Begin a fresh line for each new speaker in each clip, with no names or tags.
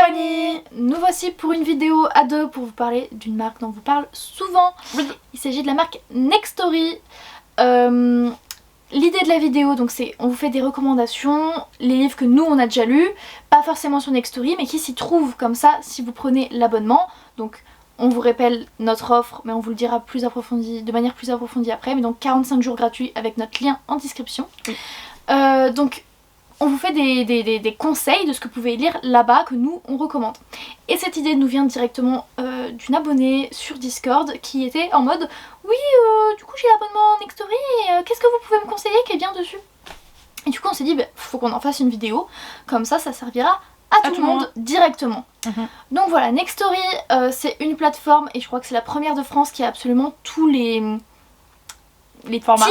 compagnie. Nous voici pour une vidéo à deux pour vous parler d'une marque dont on vous parle souvent.
Oui.
Il s'agit de la marque Nextory. L'idée de la vidéo, donc c'est on vous fait des recommandations, les livres que nous on a déjà lus, pas forcément sur Nextory mais qui s'y trouvent comme ça si vous prenez l'abonnement. Donc on vous rappelle notre offre mais on vous le dira de manière plus approfondie après, mais donc 45 jours gratuits avec notre lien en description.
Oui.
Donc on vous fait des conseils de ce que vous pouvez lire là-bas que nous on recommande. Et cette idée nous vient directement d'une abonnée sur Discord qui était en mode oui du coup j'ai l'abonnement Nextory et qu'est-ce que vous pouvez me conseiller qui est bien dessus. Et du coup on s'est dit faut qu'on en fasse une vidéo, comme ça servira à tout le monde directement. Donc voilà, Nextory c'est une plateforme et je crois que c'est la première de France qui a absolument tous les
formats.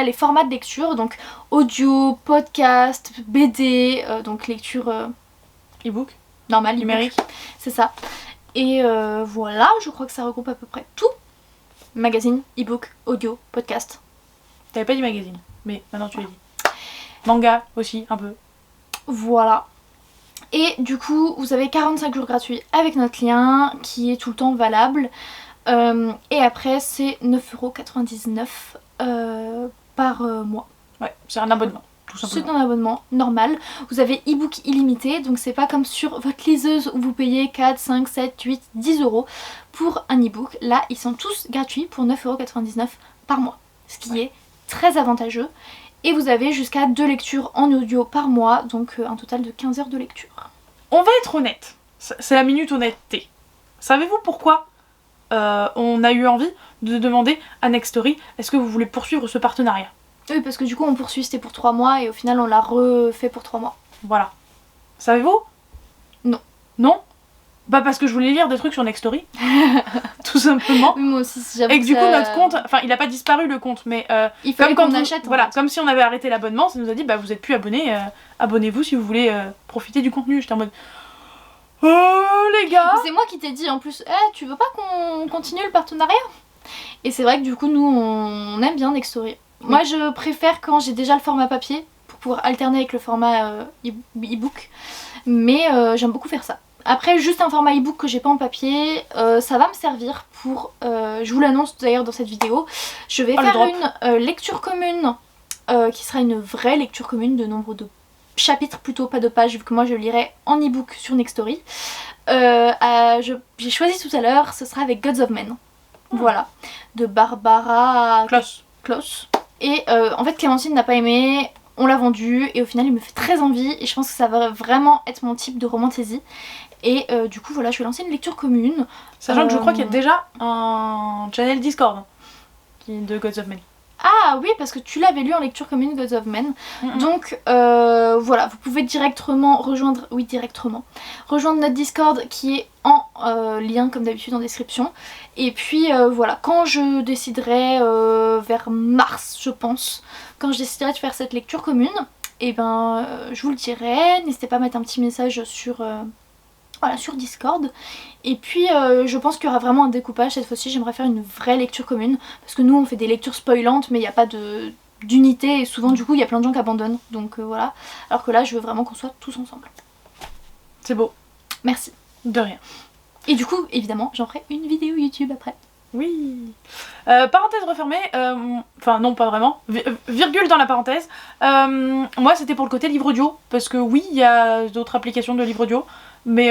Les formats de lecture, donc audio, podcast, BD, donc lecture
e-book
normale,
numérique,
c'est ça. Et voilà, je crois que ça regroupe à peu près tout. Magazine, e-book, audio, podcast.
T'avais pas dit magazine, mais maintenant tu l'as dit. Manga aussi, un peu.
Voilà. Et du coup, vous avez 45 jours gratuits avec notre lien qui est tout le temps valable. Et après, c'est 9,99€ par mois.
Ouais, c'est un abonnement, tout simplement.
C'est un abonnement normal. Vous avez e-book illimité, donc c'est pas comme sur votre liseuse où vous payez 4, 5, 7, 8, 10€ pour un e-book. Là, ils sont tous gratuits pour 9,99€ par mois, ce qui est très avantageux. Et vous avez jusqu'à 2 lectures en audio par mois, donc un total de 15 heures de lecture.
On va être honnête, c'est la minute honnêteté. Savez-vous pourquoi on a eu envie de demander à Nextory est-ce que vous voulez poursuivre ce partenariat?
Oui, parce que du coup on poursuit, c'était pour 3 mois et au final on l'a refait pour 3 mois.
Voilà. Savez-vous?
Non.
Non? Bah parce que je voulais lire des trucs sur Nextory. Tout simplement.
Oui, moi aussi, j'avoue.
Et que du coup notre compte, enfin il a pas disparu le compte, mais
il fallait
comme
qu'on
quand
achète.
voilà, comme si on avait arrêté l'abonnement, ça nous a dit bah vous êtes plus abonnés, abonnez-vous si vous voulez profiter du contenu. J'étais en mode oh les gars.
C'est moi qui t'ai dit en plus, tu veux pas qu'on continue le partenariat? Et c'est vrai que du coup nous on aime bien Nextory. Oui. Moi je préfère quand j'ai déjà le format papier pour pouvoir alterner avec le format e-book. Mais j'aime beaucoup faire ça. Après juste un format e-book que j'ai pas en papier, ça va me servir pour, je vous l'annonce d'ailleurs dans cette vidéo, je vais faire une lecture commune qui sera une vraie lecture commune de nombre de chapitres plutôt, pas de pages, vu que moi je lirai en e-book sur Nextory. J'ai choisi tout à l'heure, ce sera avec Gods of Men. Voilà, de Barbara Kloss. Et en fait Clémentine n'a pas aimé, on l'a vendu et au final il me fait très envie et je pense que ça va vraiment être mon type de romantaisie. Et du coup voilà, je vais lancer une lecture commune.
Sachant que je crois qu'il y a déjà un channel Discord de Gods of Men.
Ah oui, parce que tu l'avais lu en lecture commune Gods of Men. Donc voilà, vous pouvez directement rejoindre notre Discord qui est en lien comme d'habitude en description. Et puis voilà, quand je déciderai vers mars je pense, quand je déciderai de faire cette lecture commune, et ben je vous le dirai, n'hésitez pas à mettre un petit message sur Discord. Et puis je pense qu'il y aura vraiment un découpage cette fois-ci, j'aimerais faire une vraie lecture commune parce que nous on fait des lectures spoilantes mais il n'y a pas d'unité et souvent du coup il y a plein de gens qui abandonnent, donc voilà, alors que là je veux vraiment qu'on soit tous ensemble.
C'est beau.
Merci.
De rien.
Et du coup évidemment j'en ferai une vidéo YouTube après.
Oui. Parenthèse refermée, enfin non pas vraiment, virgule dans la parenthèse, moi c'était pour le côté livre audio, parce que oui il y a d'autres applications de livre audio, mais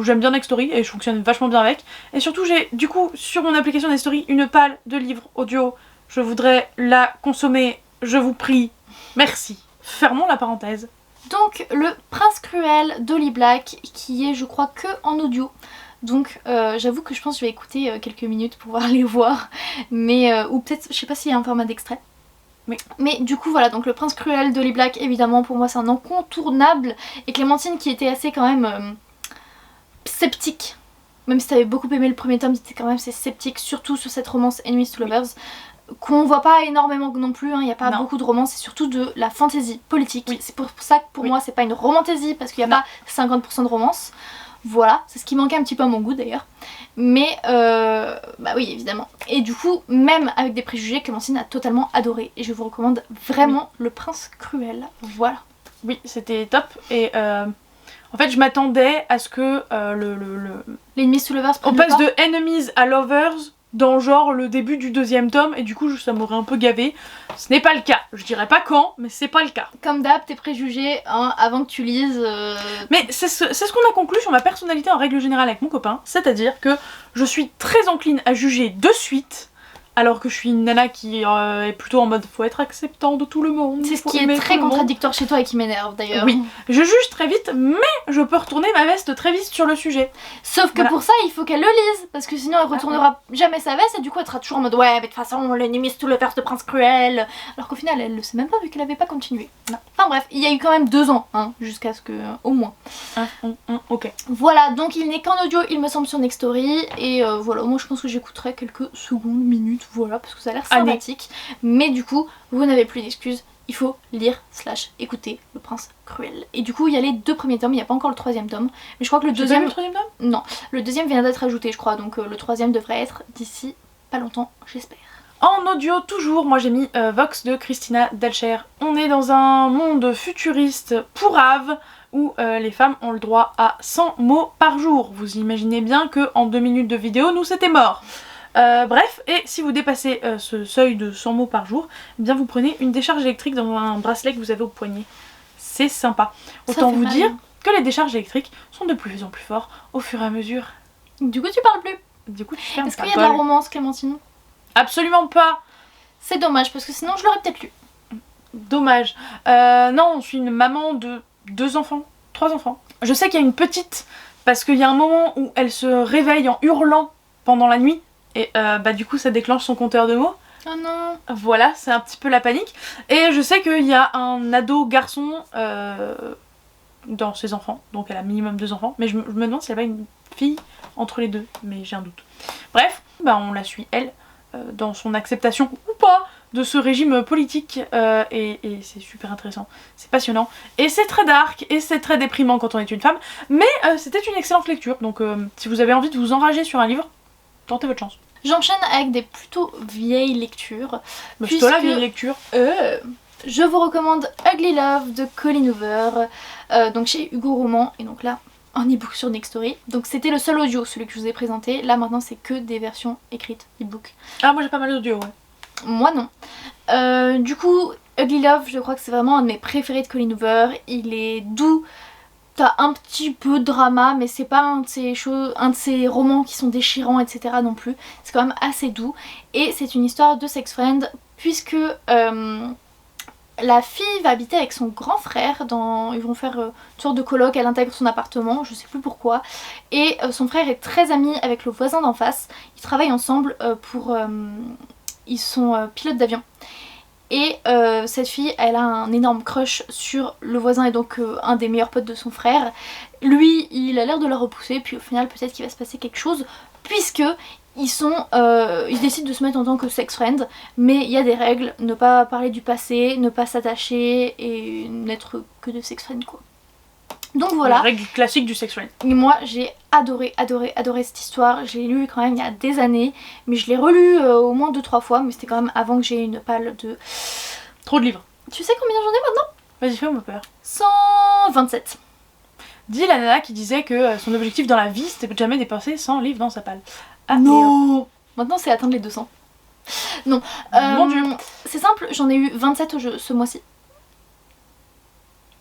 j'aime bien Nextory et je fonctionne vachement bien avec. Et surtout j'ai du coup sur mon application Nextory une palle de livres audio, je voudrais la consommer, je vous prie, merci. Fermons la parenthèse.
Donc le Prince Cruel d'Holly Black qui est je crois que en audio. Donc j'avoue que je pense que je vais écouter quelques minutes pour pouvoir les voir, mais ou peut-être, je sais pas s'il y a un format d'extrait.
Oui.
Mais du coup voilà, donc le Prince Cruel d'Holly Black évidemment pour moi c'est un incontournable, et Clémentine qui était assez quand même sceptique, même si t'avais beaucoup aimé le premier tome, t'étais quand même assez sceptique, surtout sur cette romance Enemies to Lovers, qu'on voit pas énormément non plus, il n'y a pas beaucoup de romance, c'est surtout de la fantasy politique. Oui. C'est pour ça que pour moi c'est pas une romantaisie, parce qu'il n'y a pas 50% de romance. Voilà, c'est ce qui manquait un petit peu à mon goût d'ailleurs. Mais bah oui évidemment. Et du coup, même avec des préjugés, Clémentine a totalement adoré. Et je vous recommande vraiment Le Prince Cruel. Voilà.
Oui, c'était top. Et En fait, je m'attendais à ce que
L'ennemi sous lovers
on passe de enemies à lovers dans genre le début du 2e tome, et du coup ça m'aurait un peu gavé. Ce n'est pas le cas. Je dirais pas quand, mais c'est pas le cas.
Comme d'hab, tes préjugés hein, avant que tu lises.
Mais c'est ce qu'on a conclu sur ma personnalité en règle générale avec mon copain, c'est-à-dire que je suis très encline à juger de suite, alors que je suis une nana qui est plutôt en mode faut être acceptant de tout le monde.
C'est ce qui est très contradictoire chez toi et qui m'énerve d'ailleurs.
Oui, je juge très vite, mais je peux retourner ma veste très vite sur le sujet.
Sauf que pour ça, il faut qu'elle le lise, parce que sinon elle retournera jamais sa veste et du coup elle sera toujours en mode ouais, mais de toute façon, l'ennemi c'est tout le vers de Prince Cruel. Alors qu'au final, elle le sait même pas vu qu'elle avait pas continué. Non. Enfin bref, il y a eu quand même 2 ans, hein, jusqu'à ce que. Au moins.
Ok.
Voilà, donc il n'est qu'en audio, il me semble, sur Nextory. Et voilà, moi je pense que j'écouterai quelques secondes, minutes. Voilà, parce que ça a l'air sympathique. Mais du coup, vous n'avez plus d'excuses. Il faut lire / écouter Le Prince Cruel. Et du coup, il y a les 2 premiers tomes, il n'y a pas encore le 3e tome. Mais je crois que le 2e...
le 3e tome ?
Non, le 2e vient d'être ajouté, je crois. Donc le 3e devrait être d'ici pas longtemps, j'espère.
En audio, toujours, moi j'ai mis Vox de Christina Dalcher. On est dans un monde futuriste pourrave où les femmes ont le droit à 100 mots par jour. Vous imaginez bien qu'en 2 minutes de vidéo, nous c'était mort. Bref, et si vous dépassez ce seuil de 100 mots par jour, eh bien vous prenez une décharge électrique dans un bracelet que vous avez au poignet. C'est sympa. Autant vous dire que les décharges électriques sont de plus en plus forts au fur et à mesure.
Du coup tu parles plus.
Du coup tu fermes.
Est-ce qu'il y a de la romance, Clémentine?
Absolument pas.
C'est dommage parce que sinon je l'aurais peut-être lu.
Dommage. Non, je suis une maman de 2 enfants, 3 enfants. Je sais qu'il y a une petite parce qu'il y a un moment où elle se réveille en hurlant pendant la nuit. Et du coup ça déclenche son compteur de mots.
Oh non.
Voilà, c'est un petit peu la panique. Et je sais qu'il y a un ado garçon dans ses enfants. Donc elle a minimum 2 enfants. Mais je me demande si elle a pas une fille entre les 2. Mais j'ai un doute. Bref, on la suit elle dans son acceptation ou pas de ce régime politique. Et c'est super intéressant. C'est passionnant. Et c'est très dark. Et c'est très déprimant quand on est une femme. Mais c'était une excellente lecture. Donc si vous avez envie de vous enrager sur un livre, tentez votre chance.
J'enchaîne avec des plutôt vieilles lectures.
Puisque la vieille lecture.
Je vous recommande Ugly Love de Colleen Hoover, donc chez Hugo Roman, et donc là en ebook sur Nextory. Donc c'était le seul audio, celui que je vous ai présenté. Là maintenant c'est que des versions écrites, ebook.
Ah moi j'ai pas mal d'audio, ouais.
Moi non. Du coup Ugly Love, je crois que c'est vraiment un de mes préférés de Colleen Hoover. Il est doux. T'as un petit peu de drama, mais c'est pas un de ces romans qui sont déchirants, etc. non plus. C'est quand même assez doux. Et c'est une histoire de sex friend, puisque la fille va habiter avec son grand frère. Ils vont faire une sorte de coloc, elle intègre son appartement, je sais plus pourquoi. Et son frère est très ami avec le voisin d'en face. Ils travaillent ensemble ils sont pilotes d'avion. Et cette fille, elle a un énorme crush sur le voisin et donc un des meilleurs potes de son frère. Lui, il a l'air de la repousser, puis au final peut-être qu'il va se passer quelque chose, puisque ils décident de se mettre en tant que sex friend, mais il y a des règles, ne pas parler du passé, ne pas s'attacher et n'être que de sex friend quoi. Donc voilà.
La règle classique du sex friend.
Et moi j'ai adoré cette histoire. Je l'ai lu quand même il y a des années, mais je l'ai relu au moins 2-3 fois, mais c'était quand même avant que j'ai une palle de...
Trop de livres.
Tu sais combien j'en ai maintenant?
Vas-y, fais-moi peur.
127.
Dis la nana qui disait que son objectif dans la vie c'était de jamais dépenser 100 livres dans sa palle.
Ah non. Maintenant c'est atteindre les 200. Non.
Mon Dieu.
C'est simple, j'en ai eu 27 ce mois-ci.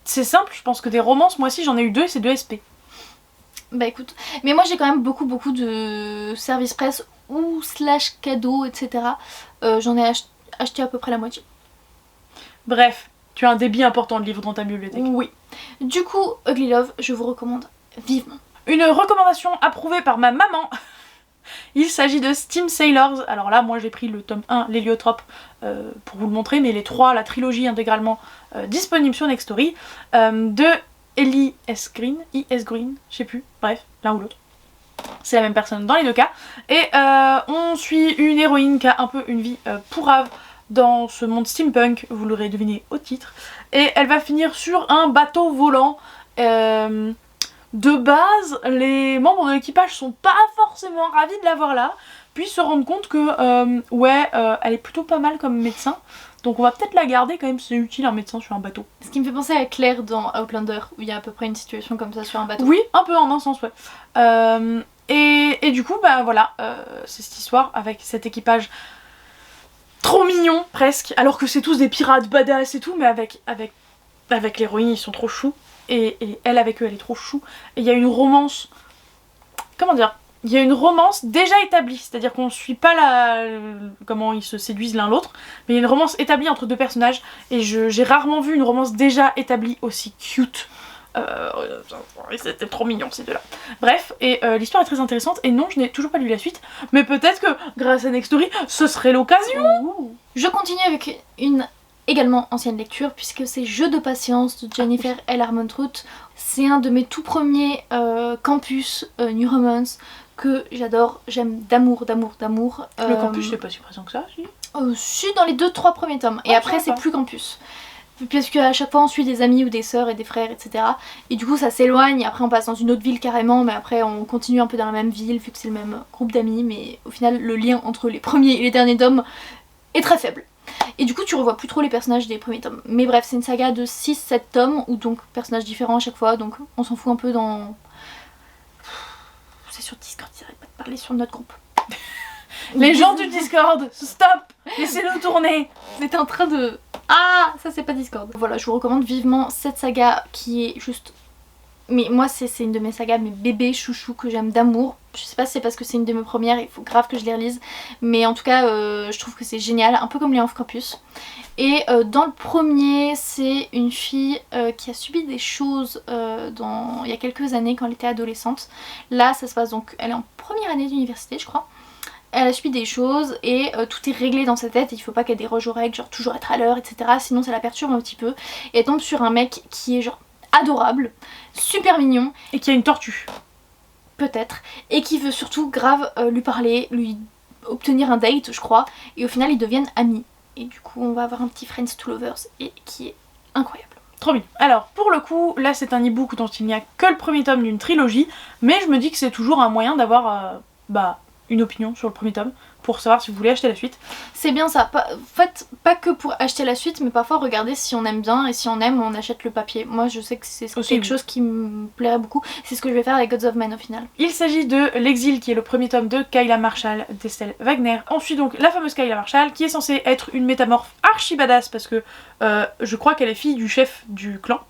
C'est simple, je pense que des romans ce mois-ci j'en ai eu 2 et c'est 2 SP.
Bah écoute, mais moi j'ai quand même beaucoup de services presse ou / cadeaux, etc. J'en ai acheté à peu près la moitié.
Bref, tu as un débit important de livres dans ta bibliothèque.
Oui. Du coup, Ugly Love, je vous recommande vivement.
Une recommandation approuvée par ma maman. Il s'agit de Steam Sailors. Alors là, moi j'ai pris le tome 1, l'héliotrope, pour vous le montrer, mais les 3, la trilogie intégralement disponible sur Nextory, de Ellie S. Green, I.S. Green, je sais plus, bref, l'un ou l'autre. C'est la même personne dans les 2 cas. Et on suit une héroïne qui a un peu une vie pourrave dans ce monde steampunk, vous l'aurez deviné au titre. Et elle va finir sur un bateau volant. De base, les membres de l'équipage sont pas forcément ravis de la voir là, puis se rendre compte que elle est plutôt pas mal comme médecin. Donc on va peut-être la garder quand même, c'est utile un médecin sur un bateau.
Ce qui me fait penser à Claire dans Outlander, où il y a à peu près une situation comme ça sur un bateau.
Oui, un peu en un sens, ouais. Et du coup, bah voilà, c'est cette histoire avec cet équipage trop mignon, presque, alors que c'est tous des pirates badass et tout, mais avec l'héroïne, ils sont trop choux. Et elle avec eux, elle est trop chou. Et il y a une romance... Comment dire ? Il y a une romance déjà établie, c'est-à-dire qu'on suit pas comment ils se séduisent l'un l'autre, mais il y a une romance établie entre deux personnages, et j'ai rarement vu une romance déjà établie aussi cute. C'était trop mignon ces deux-là. Bref, et l'histoire est très intéressante, et non, je n'ai toujours pas lu la suite, mais peut-être que grâce à Nextory, ce serait l'occasion.
Je continue avec une également ancienne lecture, puisque c'est Jeux de patience de Jennifer L. Armentrout. C'est un de mes tout premiers campus New Romance que j'adore, j'aime d'amour.
Le campus, c'est pas si présent que ça, si.
Si, dans les 2-3 premiers tomes, et après c'est plus campus. Parce qu'à chaque fois on suit des amis ou des sœurs et des frères, etc. Et du coup ça s'éloigne, et après on passe dans une autre ville carrément, mais après on continue un peu dans la même ville, vu que c'est le même groupe d'amis, mais au final le lien entre les premiers et les derniers tomes est très faible. Et du coup tu revois plus trop les personnages des premiers tomes. Mais bref, c'est une saga de 6-7 tomes, où donc personnages différents à chaque fois, donc on s'en fout un peu dans... C'est sur Discord, ils arrêtent pas de parler sur notre groupe.
Les gens du Discord, stop, laissez-le tourner.
C'était en train de... Ah, ça c'est pas Discord. Voilà, je vous recommande vivement cette saga qui est juste... Mais moi c'est une de mes sagas, mes bébés chouchous que j'aime d'amour. Je sais pas si c'est parce que c'est une de mes premières, il faut grave que je les relise. Mais en tout cas, je trouve que c'est génial, un peu comme les Off Campus. Et dans le premier, c'est une fille qui a subi des choses il y a quelques années quand elle était adolescente. Là, ça se passe donc, elle est en première année d'université, je crois. Elle a subi des choses et tout est réglé dans sa tête, il faut pas qu'elle déroge aux règles, genre toujours être à l'heure, etc. Sinon ça la perturbe un petit peu. Et elle tombe sur un mec qui est genre adorable, super mignon.
Et qui a une tortue.
Peut-être. Et qui veut surtout grave lui parler, lui obtenir un date, je crois. Et au final ils deviennent amis. Et du coup on va avoir un petit Friends to Lovers et qui est incroyable.
Trop bien. Alors pour le coup, là c'est un e-book dont il n'y a que le premier tome d'une trilogie, mais je me dis que c'est toujours un moyen d'avoir une opinion sur le premier tome pour savoir si vous voulez acheter la suite.
C'est bien ça, en fait pas que pour acheter la suite, mais parfois regarder si on aime bien, et si on aime on achète le papier. Moi je sais que c'est quelque chose qui me plairait beaucoup, c'est ce que je vais faire avec Gods of Men au final.
Il s'agit de L'Exil, qui est le premier tome de Kayla Marshall d'Estelle Wagner. On suit donc la fameuse Kayla Marshall, qui est censée être une métamorphe archi badass, parce que je crois qu'elle est fille du chef du clan.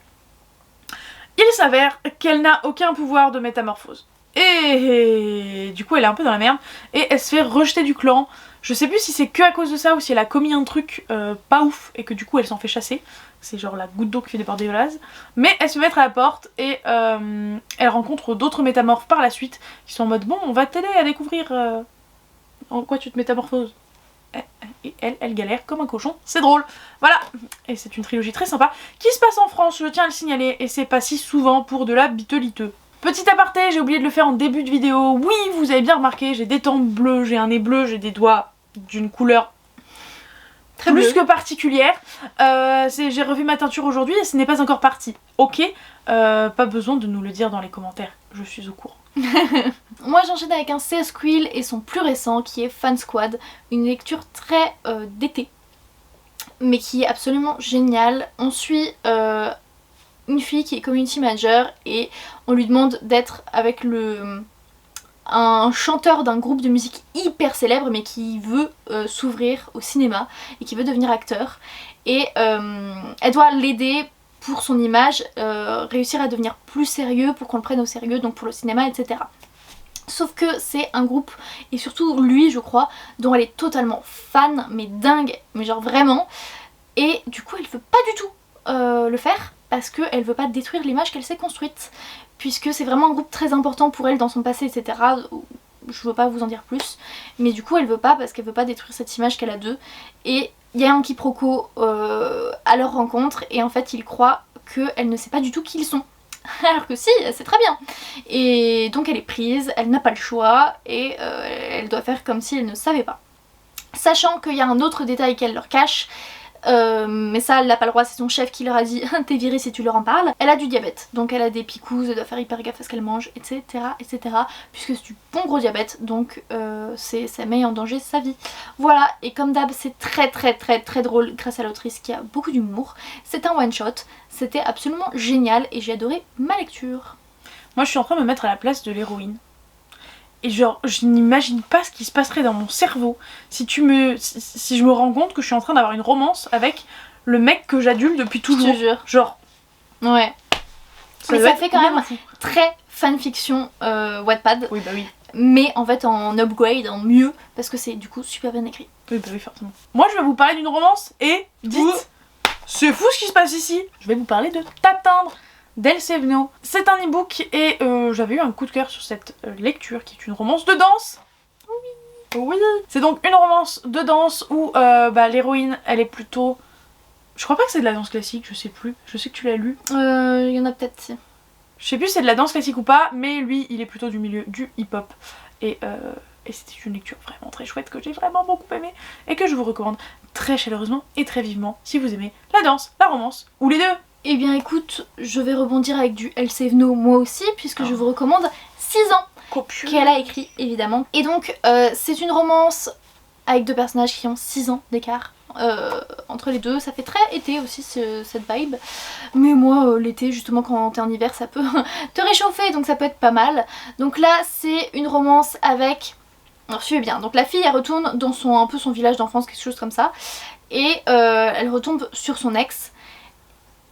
Il s'avère qu'elle n'a aucun pouvoir de métamorphose. Et du coup elle est un peu dans la merde et elle se fait rejeter du clan. Je sais plus si c'est que à cause de ça ou si elle a commis un truc pas ouf et que du coup elle s'en fait chasser. C'est genre la goutte d'eau qui fait déborder le vase. Mais elle se met à la porte et elle rencontre d'autres métamorphes par la suite qui sont en mode bon on va t'aider à découvrir en quoi tu te métamorphoses. Et elle galère comme un cochon, c'est drôle. Voilà, et c'est une trilogie très sympa qui se passe en France, je tiens à le signaler, et c'est pas si souvent pour de la bite-liteux. Petit aparté, j'ai oublié de le faire en début de vidéo. Oui, vous avez bien remarqué, j'ai des tempes bleues, j'ai un nez bleu, j'ai des doigts d'une couleur très plus que particulière. J'ai revu ma teinture aujourd'hui et ce n'est pas encore parti. Ok, pas besoin de nous le dire dans les commentaires, je suis au courant.
Moi j'enchaîne avec un CS Quill et son plus récent qui est Fan Squad, une lecture très d'été, mais qui est absolument géniale. On suit une fille qui est community manager et on lui demande d'être avec un chanteur d'un groupe de musique hyper célèbre mais qui veut s'ouvrir au cinéma et qui veut devenir acteur, et elle doit l'aider pour son image, réussir à devenir plus sérieux pour qu'on le prenne au sérieux, donc pour le cinéma, etc. Sauf que c'est un groupe, et surtout lui je crois, dont elle est totalement fan, mais dingue, mais genre vraiment, et du coup elle veut pas du tout le faire parce qu'elle veut pas détruire l'image qu'elle s'est construite, puisque c'est vraiment un groupe très important pour elle dans son passé, etc. Je veux pas vous en dire plus, mais du coup elle veut pas parce qu'elle veut pas détruire cette image qu'elle a d'eux, et il y a un quiproquo à leur rencontre, et en fait ils croient qu'elle ne sait pas du tout qui ils sont. Alors que si, elle sait très bien. Et donc elle est prise, elle n'a pas le choix, et elle doit faire comme si elle ne savait pas. Sachant qu'il y a un autre détail qu'elle leur cache, mais ça elle n'a pas le droit, c'est son chef qui leur a dit t'es virée si tu leur en parles. Elle a du diabète, donc elle a des picousses, elle doit faire hyper gaffe à ce qu'elle mange, etc. puisque c'est du bon gros diabète, donc ça met en danger sa vie. Voilà, et comme d'hab c'est très drôle grâce à l'autrice qui a beaucoup d'humour. C'est un one shot, c'était absolument génial et j'ai adoré ma lecture.
Moi je suis en train de me mettre à la place de l'héroïne. Et genre, je n'imagine pas ce qui se passerait dans mon cerveau si je me rends compte que je suis en train d'avoir une romance avec le mec que j'adule depuis toujours.
Je te jure.
Genre.
Ouais.
Ça
fait quand même très fanfiction Wattpad.
Oui, bah oui.
Mais en fait en upgrade, en mieux, parce que c'est du coup super bien écrit.
Oui, bah oui, forcément. Moi je vais vous parler d'une romance et dites, c'est fou ce qui se passe ici. Je vais vous parler de T'atteindre d'Elle Sévenot. C'est un e-book et j'avais eu un coup de cœur sur cette lecture qui est une romance de danse. Oui. C'est donc une romance de danse où l'héroïne elle est plutôt... Je crois pas que c'est de la danse classique, je sais plus. Je sais que tu l'as lu.
Il y en a peut-être si.
Je sais plus si c'est de la danse classique ou pas, mais lui il est plutôt du milieu du hip-hop. Et c'était une lecture vraiment très chouette que j'ai vraiment beaucoup aimée et que je vous recommande très chaleureusement et très vivement si vous aimez la danse, la romance ou les deux.
Eh bien écoute, je vais rebondir avec du Elle Sévenot moi aussi, puisque je vous recommande 6 ans qu'elle a écrit évidemment. Et donc c'est une romance avec deux personnages qui ont 6 ans d'écart entre les deux. Ça fait très été aussi cette vibe. Mais moi l'été justement quand t'es en hiver ça peut te réchauffer, donc ça peut être pas mal. Donc là c'est une romance avec... Alors suivez bien, donc la fille elle retourne dans un peu son village d'enfance, quelque chose comme ça. Et elle retombe sur son ex.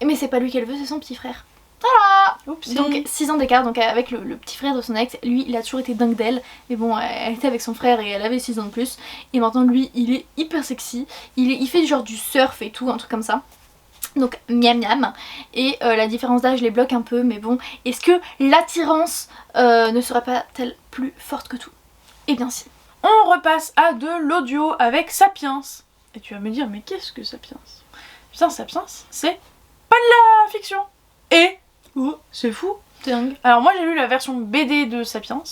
Mais c'est pas lui qu'elle veut, c'est son petit frère. Voilà.
Oupsie.
Donc 6 ans d'écart, donc avec le petit frère de son ex. Lui il a toujours été dingue d'elle. Mais bon, elle était avec son frère et elle avait 6 ans de plus. Et maintenant lui il est hyper sexy. Il fait genre du surf et tout, un truc comme ça. Donc miam miam. Et la différence d'âge les bloque un peu. Mais bon, est-ce que l'attirance ne serait pas-elle plus forte que tout? Eh bien si.
On repasse à de l'audio avec Sapiens. Et tu vas me dire mais qu'est-ce que Sapiens? Putain, Sapiens c'est pas de la fiction. Et c'est fou.
Dingue.
Alors moi j'ai lu la version BD de Sapiens,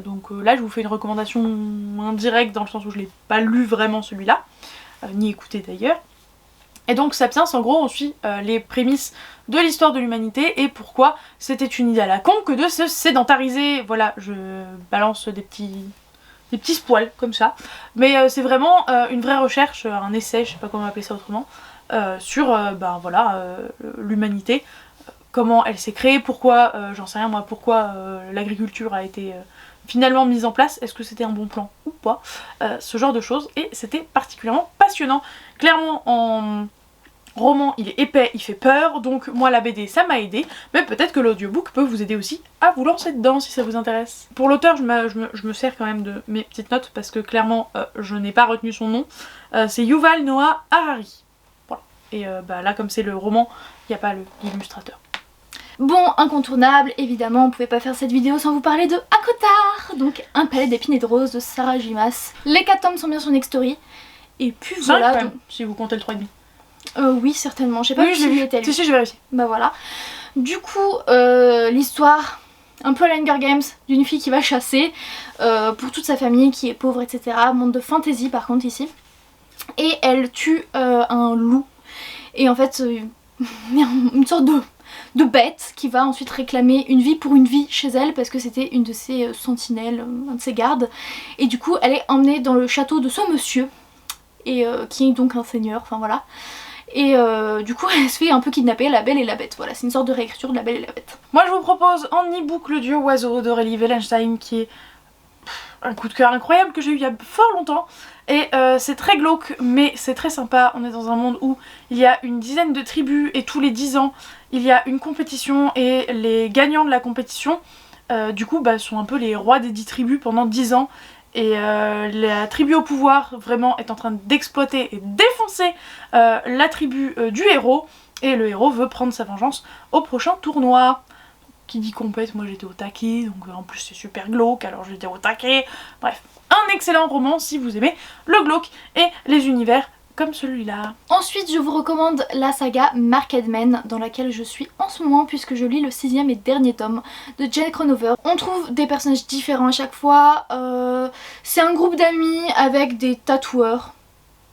donc là je vous fais une recommandation indirecte dans le sens où je l'ai pas lu vraiment celui-là, ni écouté d'ailleurs. Et donc Sapiens en gros on suit les prémices de l'histoire de l'humanité et pourquoi c'était une idée à la con que de se sédentariser. Voilà, je balance des petits spoils comme ça. Mais c'est vraiment une vraie recherche, un essai, je sais pas comment appeler ça autrement, sur l'humanité, comment elle s'est créée, pourquoi, j'en sais rien moi, pourquoi l'agriculture a été finalement mise en place, est-ce que c'était un bon plan ou pas, ce genre de choses, et c'était particulièrement passionnant. Clairement en roman il est épais, il fait peur, donc moi la BD ça m'a aidé, mais peut-être que l'audiobook peut vous aider aussi à vous lancer dedans si ça vous intéresse. Pour l'auteur je me sers quand même de mes petites notes parce que clairement je n'ai pas retenu son nom, c'est Yuval Noah Harari. Voilà. Et là comme c'est le roman, il n'y a pas l'illustrateur.
Bon, incontournable, évidemment, on pouvait pas faire cette vidéo sans vous parler de Akotar, donc Un palais d'épines et de roses de Sarah J. Maas. Les 4 tomes sont bien sur Nextory, et puis voilà.
Donc... si vous comptez le 3,5.
Oui, certainement, je sais pas si lui était lu.
Si, j'ai vérifié.
Bah voilà. Du coup, l'histoire, un peu à l'Hunger Games, d'une fille qui va chasser pour toute sa famille qui est pauvre, etc. Monde de fantasy par contre ici. Et elle tue un loup. Et en fait, il y a une sorte de bête qui va ensuite réclamer une vie pour une vie chez elle parce que c'était une de ses sentinelles, un de ses gardes. Et du coup elle est emmenée dans le château de ce monsieur, et qui est donc un seigneur, enfin voilà. Et du coup elle se fait un peu kidnapper, La Belle et la Bête. Voilà, c'est une sorte de réécriture de La Belle et la Bête.
Moi je vous propose en e-book Le Dieu Oiseau d'Aurélie Wellenstein qui est un coup de cœur incroyable que j'ai eu il y a fort longtemps. Et c'est très glauque mais c'est très sympa. On est dans un monde où il y a une dizaine de tribus et tous les 10 ans il y a une compétition et les gagnants de la compétition du coup sont un peu les rois des 10 tribus pendant 10 ans. Et la tribu au pouvoir vraiment est en train d'exploiter et défoncer la tribu du héros. Et le héros veut prendre sa vengeance au prochain tournoi. Qui dit compète, moi j'étais au taquet, donc en plus c'est super glauque, alors j'étais au taquet. Bref, un excellent roman si vous aimez le glauque et les univers comme celui-là.
Ensuite je vous recommande la saga Marked Men, dans laquelle je suis en ce moment puisque je lis le 6e et dernier tome de Jane Cronover. On trouve des personnages différents à chaque fois, c'est un groupe d'amis avec des tatoueurs.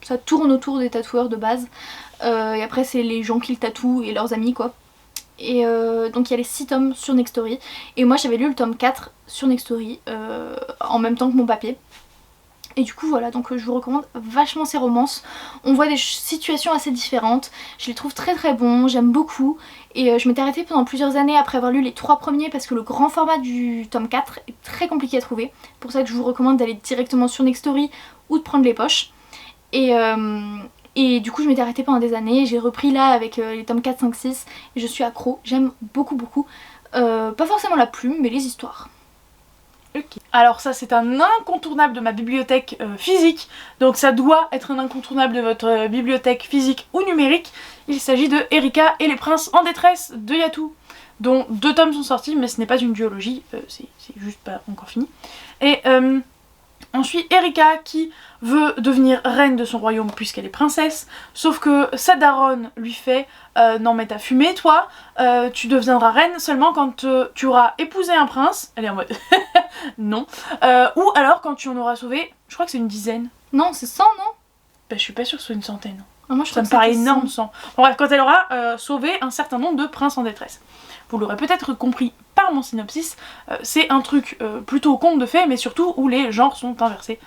ça tourne autour des tatoueurs de base. Et après c'est les gens qui le tatouent et leurs amis quoi. Et donc il y a les 6 tomes sur Nextory. Et moi j'avais lu le tome 4 sur Nextory en même temps que mon papier. Et du coup voilà, donc je vous recommande vachement ces romances. On voit des situations assez différentes. Je les trouve très très bons, j'aime beaucoup. Et je m'étais arrêtée pendant plusieurs années après avoir lu les 3 premiers parce que le grand format du tome 4 est très compliqué à trouver. C'est pour ça que je vous recommande d'aller directement sur Nextory ou de prendre les poches. Et du coup je m'étais arrêtée pendant des années, j'ai repris là avec les tomes 4, 5, 6 et je suis accro, j'aime beaucoup beaucoup. Pas forcément la plume mais les histoires.
Okay. Alors ça c'est un incontournable de ma bibliothèque physique, donc ça doit être un incontournable de votre bibliothèque physique ou numérique. Il s'agit de Erika et les princes en détresse de Yatou, dont 2 tomes sont sortis mais ce n'est pas une duologie, c'est juste pas encore fini. Et on suit Erika qui veut devenir reine de son royaume puisqu'elle est princesse, sauf que sa daronne lui fait non mais t'as fumé toi, tu deviendras reine seulement quand tu auras épousé un prince. Elle est en mode non, ou alors quand tu en auras sauvé, je crois que c'est une dizaine.
Non c'est 100 non?
Bah je suis pas sûre que ce soit une centaine.
Ah, moi, je
ça me paraît énorme 100. Bon, bref, quand elle aura sauvé un certain nombre de princes en détresse. Vous l'aurez peut-être compris par mon synopsis, c'est un truc plutôt conte de fées, mais surtout où les genres sont inversés,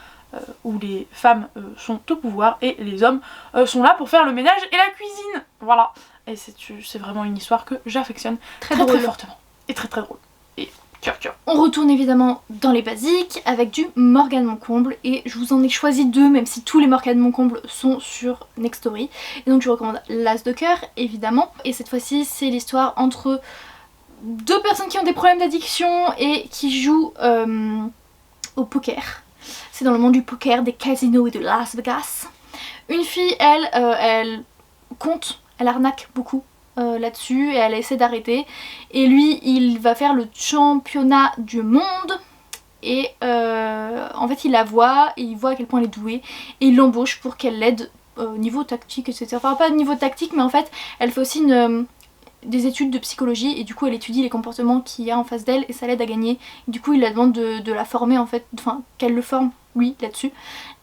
où les femmes sont au pouvoir et les hommes sont là pour faire le ménage et la cuisine. Voilà. Et c'est vraiment une histoire que j'affectionne très fortement. Et très drôle. Et cœur.
On retourne évidemment dans les basiques avec du Morgane Moncomble et je vous en ai choisi 2 même si tous les Morgane Moncomble sont sur Nextory. Et donc je vous recommande l'As de cœur évidemment. Et cette fois-ci c'est l'histoire entre 2 personnes qui ont des problèmes d'addiction et qui jouent au poker. C'est dans le monde du poker, des casinos et de Las Vegas. Une fille, elle compte, elle arnaque beaucoup là-dessus et elle essaie d'arrêter. Et lui, il va faire le championnat du monde. Et en fait, il la voit et il voit à quel point elle est douée. Et il l'embauche pour qu'elle l'aide au niveau tactique, etc. Enfin, pas au niveau tactique, mais en fait, elle fait aussi des études de psychologie et du coup elle étudie les comportements qu'il y a en face d'elle et ça l'aide à gagner. Du coup il la demande de la former en fait, enfin qu'elle le forme lui là-dessus.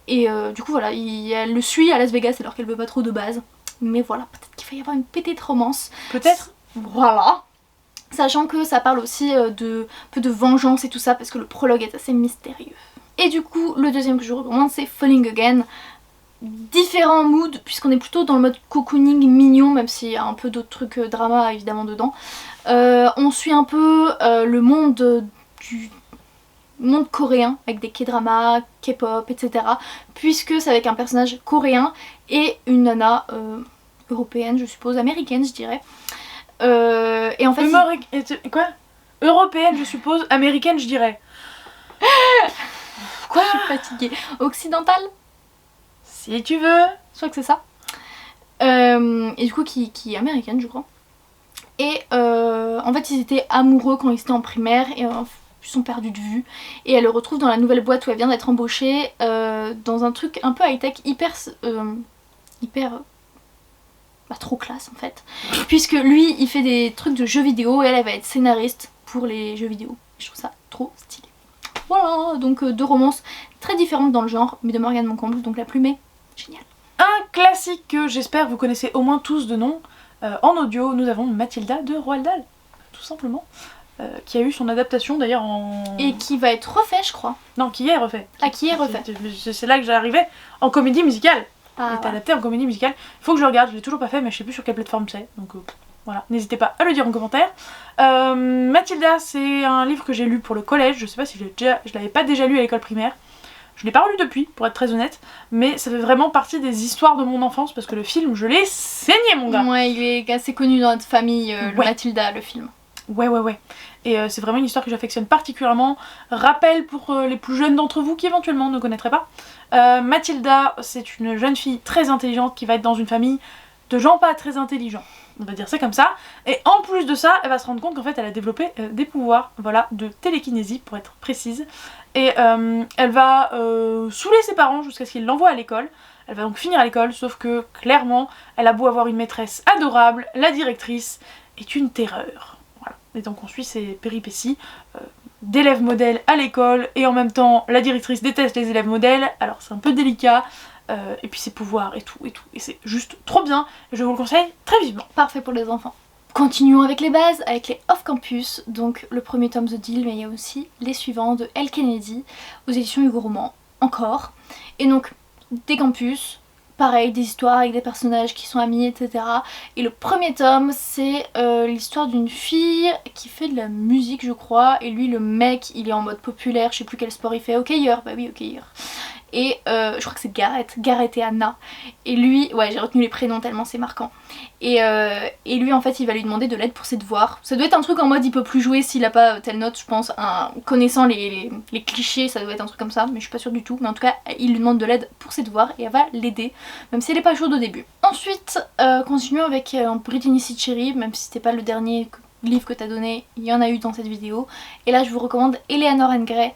Et du coup voilà, elle le suit à Las Vegas alors qu'elle veut pas trop de base. Mais voilà, peut-être qu'il va y avoir une petite romance.
Peut-être.
Voilà. Sachant que ça parle aussi de peu de vengeance et tout ça parce que le prologue est assez mystérieux. Et du coup le deuxième que je vous recommande c'est Falling Again. Différents moods puisqu'on est plutôt dans le mode cocooning mignon même s'il y a un peu d'autres trucs drama évidemment dedans. On suit un peu le monde du monde coréen avec des K-dramas, K-pop etc. Puisque c'est avec un personnage coréen et une nana européenne je suppose, américaine je dirais. Et en fait...
Quoi? Européenne je suppose, américaine je dirais.
Quoi? Je suis fatiguée. Occidentale?
Si tu veux.
Je crois que c'est ça. Et du coup qui est américaine je crois. Et en fait ils étaient amoureux quand ils étaient en primaire et ils sont perdus de vue. Et elle le retrouve dans la nouvelle boîte où elle vient d'être embauchée dans un truc un peu high-tech hyper trop classe en fait. Puisque lui il fait des trucs de jeux vidéo et elle va être scénariste pour les jeux vidéo. Je trouve ça trop stylé. Voilà, donc 2 romances très différentes dans le genre, mais de Morgane Moncomble, donc la plume est géniale.
Un classique que j'espère vous connaissez au moins tous de nom. En audio, nous avons Mathilda de Roald Dahl, tout simplement. Qui a eu son adaptation d'ailleurs en...
Et qui va être refait je crois.
Non, qui est refait.
Ah, qui est refait.
C'est là que j'arrivais, en comédie musicale.
Ah,
il est adapté en comédie musicale. Il faut que je le regarde, je l'ai toujours pas fait mais je sais plus sur quelle plateforme c'est. Donc voilà, n'hésitez pas à le dire en commentaire. Mathilda, c'est un livre que j'ai lu pour le collège. Je sais pas si je l'avais pas déjà lu à l'école primaire. Je l'ai pas relu depuis, pour être très honnête, mais ça fait vraiment partie des histoires de mon enfance parce que le film, je l'ai saigné mon gars.
Ouais, il est assez connu dans notre famille,
ouais.
le Mathilda, le film.
Ouais. Et c'est vraiment une histoire que j'affectionne particulièrement. Rappel pour les plus jeunes d'entre vous qui éventuellement ne connaîtraient pas. Mathilda, c'est une jeune fille très intelligente qui va être dans une famille de gens pas très intelligents. On va dire ça comme ça. Et en plus de ça, elle va se rendre compte qu'en fait elle a développé des pouvoirs, voilà, de télékinésie pour être précise. Et elle va saouler ses parents jusqu'à ce qu'ils l'envoient à l'école. Elle va donc finir à l'école, sauf que clairement, elle a beau avoir une maîtresse adorable, la directrice est une terreur. Voilà. Et donc on suit ses péripéties d'élèves modèles à l'école, et en même temps la directrice déteste les élèves modèles, alors c'est un peu délicat. et puis ses pouvoirs et tout, et c'est juste trop bien, je vous le conseille très vivement.
Parfait pour les enfants. Continuons avec les bases, avec les off-campus, donc le premier tome The Deal, mais il y a aussi les suivants de Elle Kennedy, aux éditions Hugo Roman, encore. Et donc, des campus, pareil, des histoires avec des personnages qui sont amis, etc. Et le premier tome, c'est l'histoire d'une fille qui fait de la musique, je crois, et lui, le mec, il est en mode populaire, je sais plus quel sport il fait, hockeyeur, bah oui, hockeyeur. Et je crois que c'est Gareth et Anna. Et lui, ouais, j'ai retenu les prénoms tellement c'est marquant. Et lui, en fait, il va lui demander de l'aide pour ses devoirs. Ça doit être un truc en mode il peut plus jouer s'il a pas telle note, je pense. Connaissant les clichés, ça doit être un truc comme ça, mais je suis pas sûre du tout. Mais en tout cas, il lui demande de l'aide pour ses devoirs et elle va l'aider, même si elle est pas chaude au début. Ensuite, continuons avec Brittany C. Cherry, même si c'était pas le dernier livre que t'as donné, il y en a eu dans cette vidéo. Et là, je vous recommande Eleanor and Gray.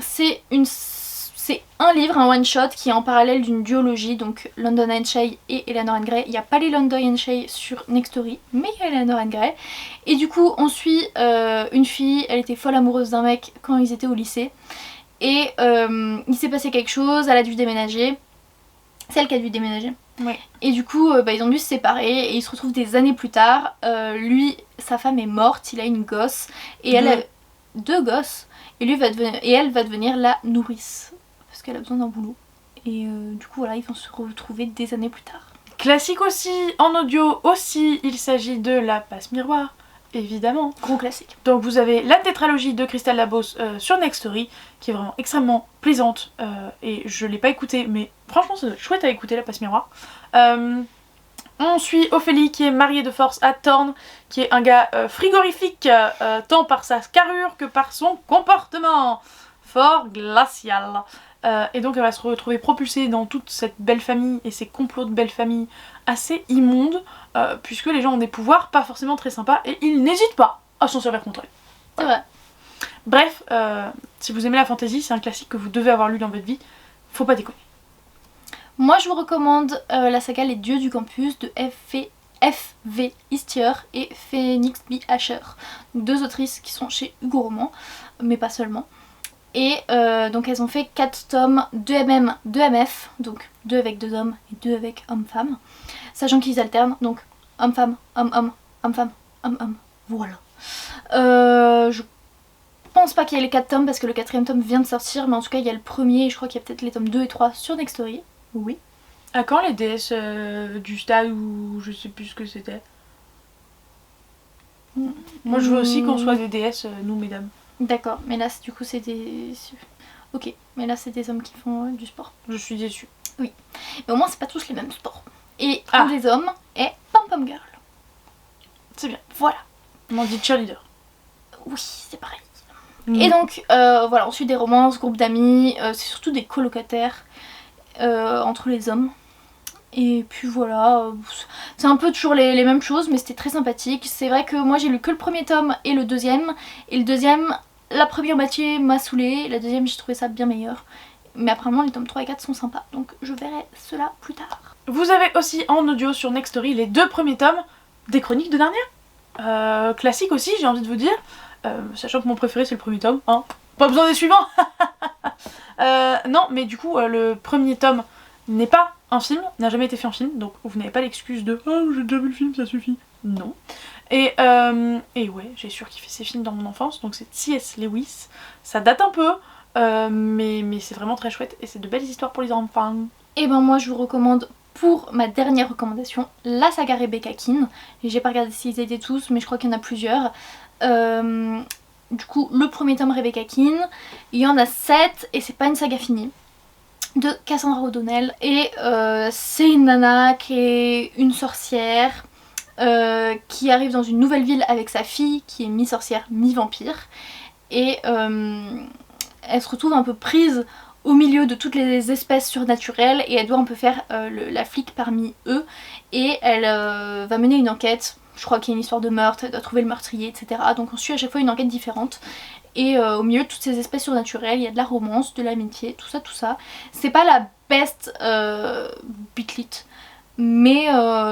C'est un livre, un one-shot qui est en parallèle d'une duologie, donc London and Shay et Eleanor and Gray. Il n'y a pas les London and Shay sur Nextory, mais il y a Eleanor and Gray. Et du coup, on suit une fille, elle était folle amoureuse d'un mec quand ils étaient au lycée. Et il s'est passé quelque chose, elle a dû déménager. C'est elle qui a dû déménager.
Ouais.
Et du coup, ils ont dû se séparer et ils se retrouvent des années plus tard. Lui, sa femme est morte, il a une gosse. Et elle a 2 gosses. Et elle va devenir la nourrice. Parce qu'elle a besoin d'un boulot. Et du coup, voilà, ils vont se retrouver des années plus tard.
Classique aussi, en audio aussi, il s'agit de La Passe Miroir, évidemment.
Gros classique.
Donc vous avez la tétralogie de Christelle Labos sur Nextory, qui est vraiment extrêmement plaisante, et je l'ai pas écoutée, mais franchement ça doit être chouette à écouter, La Passe Miroir. On suit Ophélie qui est mariée de force à Thorne, qui est un gars frigorifique, tant par sa carrure que par son comportement. Fort glacial. Et donc elle va se retrouver propulsée dans toute cette belle famille et ces complots de belle famille assez immondes, puisque les gens ont des pouvoirs pas forcément très sympas et ils n'hésitent pas à s'en servir contre eux.
C'est vrai.
Bref, si vous aimez la fantasy, c'est un classique que vous devez avoir lu dans votre vie, faut pas déconner.
Moi je vous recommande la saga Les Dieux du Campus de F.V. Istier et Phoenix B. Asher. 2 autrices qui sont chez Hugo Roman, mais pas seulement. Et donc elles ont fait 4 tomes, 2 MM, 2 MF, donc 2 avec 2 hommes et 2 avec homme-femme. Sachant qu'ils alternent, donc homme-femme, homme-homme, homme-femme, homme-homme, voilà. Je pense pas qu'il y ait les 4 tomes parce que le 4ème tome vient de sortir, mais en tout cas il y a le premier et je crois qu'il y a peut-être les tomes 2 et 3 sur Nextory. Oui.
À quand les DS du stade ou je sais plus ce que c'était? Moi je veux aussi qu'on soit des DS, nous mesdames.
D'accord, mais là du coup c'est des... Ok, mais là c'est des hommes qui font du sport.
Je suis déçue.
Oui, mais au moins c'est pas tous les mêmes sports. Et un des hommes est Pom Pom Girl.
C'est bien.
Voilà.
On dit cheerleader.
Oui, c'est pareil. Et donc, voilà, on suit des romances, groupes d'amis, c'est surtout des colocataires entre les hommes. Et puis voilà, c'est un peu toujours les mêmes choses, mais c'était très sympathique. C'est vrai que moi j'ai lu que le premier tome et le deuxième. Et le deuxième, la première moitié m'a saoulée, la deuxième j'ai trouvé ça bien meilleur. Mais apparemment les tomes 3 et 4 sont sympas, donc je verrai cela plus tard.
Vous avez aussi en audio sur Nextory les 2 premiers tomes des Chroniques de Narnia. Classique aussi, j'ai envie de vous dire. Sachant que mon préféré c'est le premier tome, hein. Pas besoin des suivants. Non, mais du coup le premier tome n'est pas un film, n'a jamais été fait en film, donc vous n'avez pas l'excuse de « Oh, j'ai déjà vu le film, ça suffit ». Non. Et ouais, j'ai surkiffé ces films dans mon enfance, donc c'est C.S. Lewis. Ça date un peu, mais c'est vraiment très chouette et c'est de belles histoires pour les enfants.
Et ben moi je vous recommande pour ma dernière recommandation la saga Rebecca Keane. J'ai pas regardé s'ils étaient tous, mais je crois qu'il y en a plusieurs. Du coup, le premier tome Rebecca Keane, il y en a 7 et c'est pas une saga finie, de Cassandra O'Donnell. Et c'est une nana qui est une sorcière qui arrive dans une nouvelle ville avec sa fille qui est mi-sorcière, mi-vampire. Et elle se retrouve un peu prise au milieu de toutes les espèces surnaturelles et elle doit un peu faire la flic parmi eux. Et elle va mener une enquête. Je crois qu'il y a une histoire de meurtre, elle doit trouver le meurtrier, etc. Donc on suit à chaque fois une enquête différente. Et au milieu de toutes ces espèces surnaturelles, il y a de la romance, de l'amitié, tout ça, tout ça. C'est pas la best bitlit, mais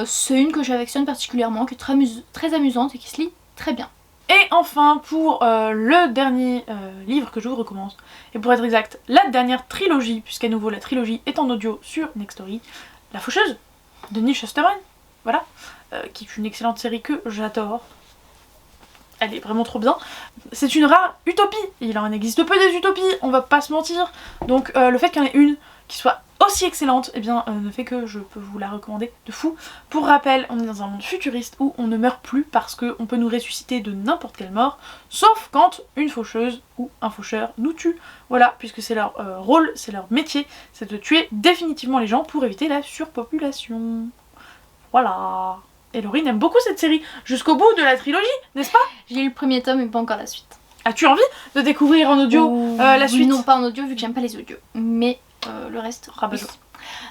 c'est une que j'affectionne particulièrement, qui est très amusante et qui se lit très bien.
Et enfin, pour le dernier livre que je vous recommande, et pour être exact, la dernière trilogie, puisqu'à nouveau la trilogie est en audio sur Nextory, La Faucheuse de Neil Shusterman, voilà, qui est une excellente série que j'adore. Elle est vraiment trop bien. C'est une rare utopie, il en existe peu des utopies, on va pas se mentir, donc le fait qu'il y en ait une qui soit aussi excellente, eh bien ne fait que je peux vous la recommander de fou. Pour rappel, on est dans un monde futuriste où on ne meurt plus parce qu'on peut nous ressusciter de n'importe quelle mort, sauf quand une faucheuse ou un faucheur nous tue. Voilà, puisque c'est leur rôle, c'est leur métier, c'est de tuer définitivement les gens pour éviter la surpopulation. Voilà. Et Laurine aime beaucoup cette série, jusqu'au bout de la trilogie, n'est-ce pas?
J'ai lu le premier tome et pas encore la suite.
As-tu envie de découvrir en audio la suite?
Non, pas en audio vu que j'aime pas les audios, mais le reste, oui.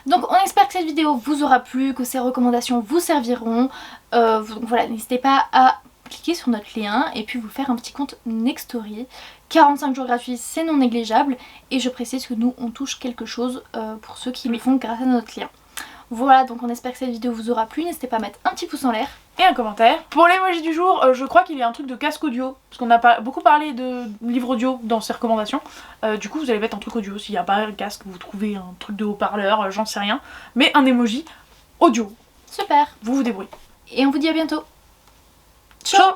Donc on espère que cette vidéo vous aura plu, que ces recommandations vous serviront. Donc voilà, n'hésitez pas à cliquer sur notre lien et puis vous faire un petit compte Nextory. 45 jours gratuits, c'est non négligeable. Et je précise que nous, on touche quelque chose pour ceux qui le font grâce à notre lien. Voilà, donc on espère que cette vidéo vous aura plu. N'hésitez pas à mettre un petit pouce en l'air.
Et un commentaire. Pour l'emoji du jour, je crois qu'il y a un truc de casque audio. Parce qu'on a beaucoup parlé de livres audio dans ces recommandations. Du coup, vous allez mettre un truc audio. S'il n'y a pas un casque, vous trouvez un truc de haut-parleur, j'en sais rien. Mais un emoji audio.
Super.
Vous vous débrouillez.
Et on vous dit à bientôt.
Ciao.